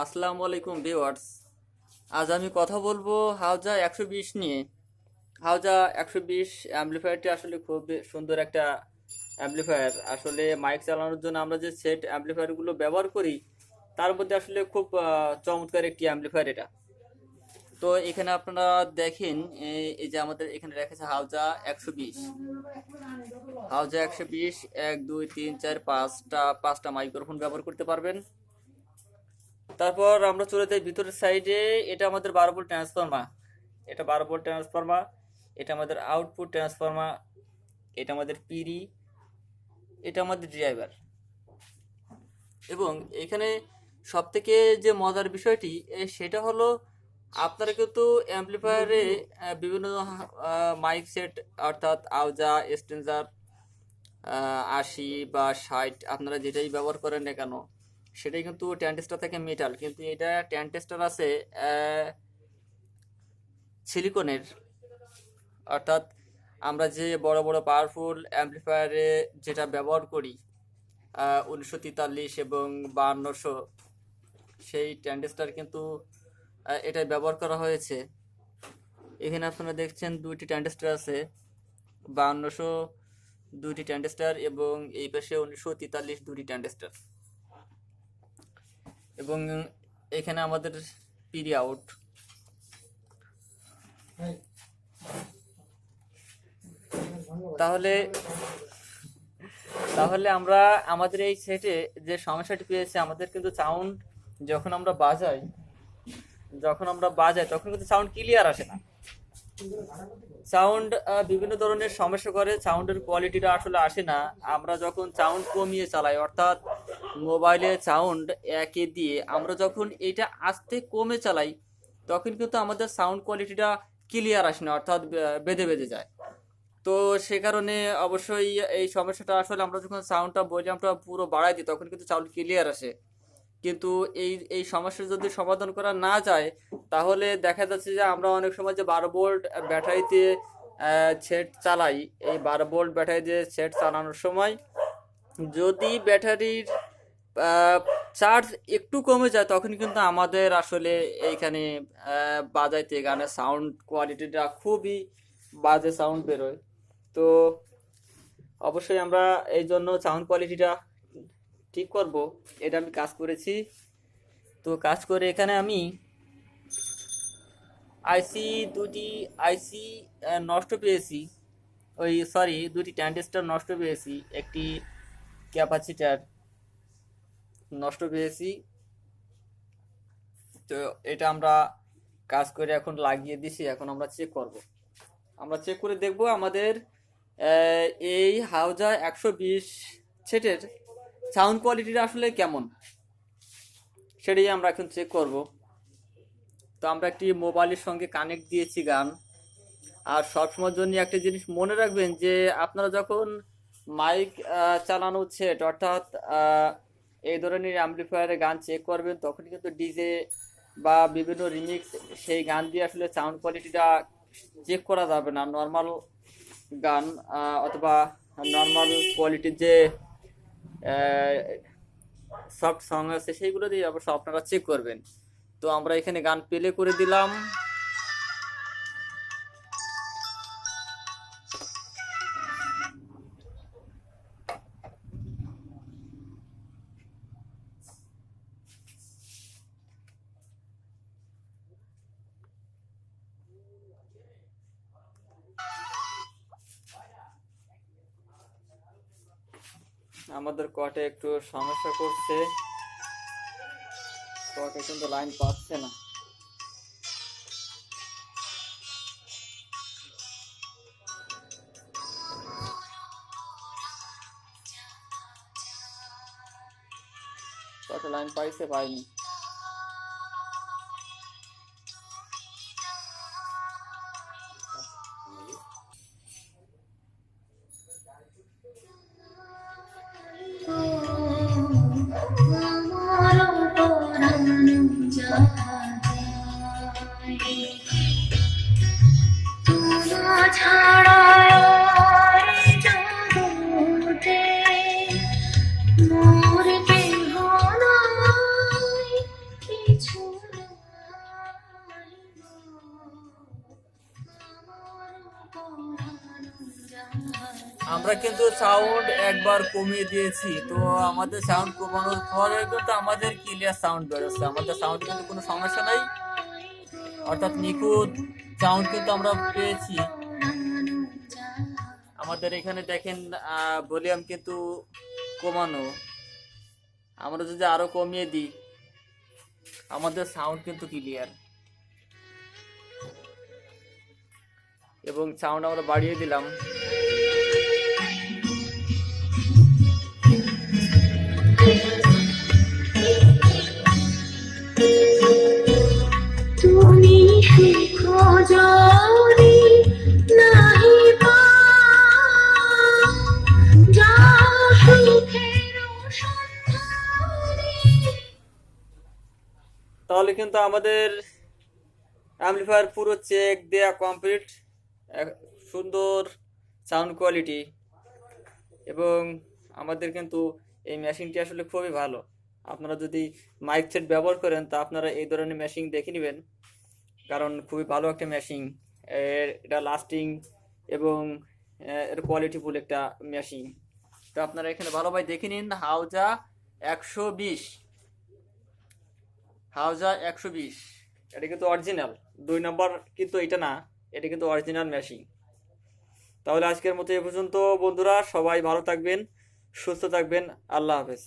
আসসালামু আলাইকুম ভিউয়ার্স। আজ আমি কথা বলবো হাউজা 120 নিয়ে। হাউজা 120 অ্যাম্পলিফায়ারটি আসলে খুব সুন্দর একটা অ্যাম্পলিফায়ার। আসলে মাইক চালানোর জন্য আমরা যে সেট অ্যাম্পলিফায়ারগুলো ব্যবহার করি তার মধ্যে আসলে খুব চমৎকার একটি অ্যাম্পলিফায়ার এটা। তো এখানে আপনারা দেখেন, এই যে আমাদের এখানে রেখেছে হাউজা 120। হাউজা 120 1 2 3 4 5টা মাইক্রোফোন ব্যবহার করতে পারবেন। তারপর আমরা চলে যাই ভিতরের সাইডে। এটা আমাদের 12 ভোল্ট ট্রান্সফরমার। এটা 12 ভোল্ট ট্রান্সফরমার। এটা আমাদের আউটপুট ট্রান্সফরমার। এটা আমাদের পিরি। এটা আমাদের ড্রাইভার। এবং এখানে সব থেকে যে মজার বিষয়টি সেটা হলো আপনারা কিন্তু অ্যাম্পলিফায়ারে বিভিন্ন মাইক সেট অর্থাৎ আউজা স্ট্রেঞ্জার 80 বা 60 আপনারা যেটাই ব্যবহার করেন না কেন সেটাই কিন্তু ট্যান্টেস্টার থেকে মেটাল, কিন্তু এটা ট্যান্টেস্টার আছে সিলিকনের। অর্থাৎ আমরা যে বড় বড় পাওয়ারফুল অ্যাম্পলিফায়ারে যেটা ব্যবহার করি 1943 এবং 5200, সেই ট্যান্টেস্টার কিন্তু এটাই ব্যবহার করা হয়েছে। এখানে আপনারা দেখছেন দুইটি ট্যান্টেস্টার আছে, 5200 দুইটি ট্যান্টেস্টার এবং এই পাশে 1943 দুটি ট্যান্টেস্টার। এবং এখানে আমাদের পিরি আউট। তাহলে তাহলে আমরা আমাদের এই সেটে যে সমস্যাটি পেয়েছি, আমাদের কিন্তু সাউন্ড যখন আমরা বাজাই তখন কিন্তু সাউন্ড ক্লিয়ার আসে না। সাউন্ড বিভিন্ন ধরনের সমস্যা করে, সাউন্ডের কোয়ালিটিটা আসলে আসে না। আমরা যখন সাউন্ড কমিয়ে চালাই, অর্থাৎ মোবাইলে সাউন্ড একে দিয়ে আমরা যখন এটা আস্তে কমে চালাই তখন কিন্তু আমাদের সাউন্ড কোয়ালিটিটা ক্লিয়ার আসে না, অর্থাৎ বেঁধে বেঁধে যায়। তো সে কারণে অবশ্যই এই সমস্যাটা আসলে আমরা যখন সাউন্ডটা ভলিউমটা পুরো বাড়াই দিই তখন কিন্তু সাউন্ড ক্লিয়ার আসে। কিন্তু এই সমস্যা যদি সমাধান করা না যায় তাহলে দেখা যাচ্ছে যে আমরা অনেক সময় যে 12 ভোল্ট ব্যাটারিতে সেট চালাই, এই 12 ভোল্ট ব্যাটারি দিয়ে সেট চালানোর সময় যদি ব্যাটারির চার্জ একটু কমে যায় তখন কিন্তু আমাদের আসলে এইখানে বাজাইতে গানের সাউন্ড কোয়ালিটিটা খুবই বাজে সাউন্ড বেরোয়। তো অবশ্যই আমরা এই জন্য সাউন্ড কোয়ালিটিটা ঠিক করব, এটা আমি কাজ করেছি। তো কাজ করে এখানে আমি দুটি আইসি নষ্ট পেয়েছি, দুটি ট্রানজিস্টর নষ্ট পেয়েছি, একটি ক্যাপাসিটার নষ্ট পেয়েছি। তো এটা আমরা কাজ করে এখন লাগিয়ে দিছি। এখন আমরা চেক করব, আমরা চেক করে দেখব আমাদের এই হাউজা 120 সেটের সাউন্ড কোয়ালিটিটা আসলে কেমন, সেটাই আমরা এখন চেক করব। তো আমরা একটি মোবাইলের সঙ্গে কানেক্ট দিয়েছি গান। আর সবসময়ের জন্য একটা জিনিস মনে রাখবেন যে আপনারা যখন মাইক চালানো সেট অর্থাৎ এই ধরনের অ্যাম্পলিফায়ারে গান চেক করবেন তখন কিন্তু ডিজে বা বিভিন্ন রিমিক্স সেই গান দিয়ে আসলে সাউন্ড কোয়ালিটিটা চেক করা যাবে না। নর্মাল গান অথবা নর্মাল কোয়ালিটির যে সফট সং আছে সেইগুলো দিয়ে অবশ্য আপনারা চেক করবেন। তো আমরা এখানে গান প্লে করে দিলাম। আমাদের কটে একটু সমস্যা করছে, কটে কিন্তু লাইন পাচ্ছে না। কটে লাইন পাইনি। আমরা কিন্তু সাউন্ড একবার কমিয়ে দিয়েছি, তো আমাদের সাউন্ড কমানোর পরে কিন্তু আমাদের ক্লিয়ার সাউন্ড বেরোচ্ছে, আমাদের সাউন্ডে কিন্তু কোনো সমস্যা নাই, অর্থাৎ নিখুঁত সাউন্ড কিন্তু আমরা পেয়েছি। আমাদের এখানে দেখেন ভলিউম কিন্তু কমানো, আমরা যদি আরো কমিয়ে দিই আমাদের সাউন্ড কিন্তু ক্লিয়ার, এবং সাউন্ড আমরা বাড়িয়ে দিলাম। তুমি সুখ যদি নাহি পাও, যাও সুখের সন্ধানে। তাহলে কিন্তু আমাদের অ্যাম্পলিফায়ার পুরো চেক দেয়া কমপ্লিট, সুন্দর সাউন্ড কোয়ালিটি, এবং আমাদের কিন্তু এই মেশিনটি আসলে খুবই ভালো। আপনারা যদি মাইক সেট ব্যবহার করেন তা আপনারা এই ধরনের মেশিন দেখে নেবেন, কারণ খুবই ভালো একটা মেশিন, এটা লাস্টিং এবং এর কোয়ালিটিফুল একটা মেশিন। তো আপনারা এখানে ভালোভাবে দেখে নিন হাউজা 120, হাউজা 120, এটা কিন্তু অরিজিনাল, 2 নম্বর কিন্তু এটা না, এটা কিন্তু অরিজিনাল মেশিন। তাহলে আজকের মতো এ পর্যন্ত বন্ধুরা, সবাই ভালো থাকবেন, সুস্থ থাকবেন, আল্লাহ হাফেজ।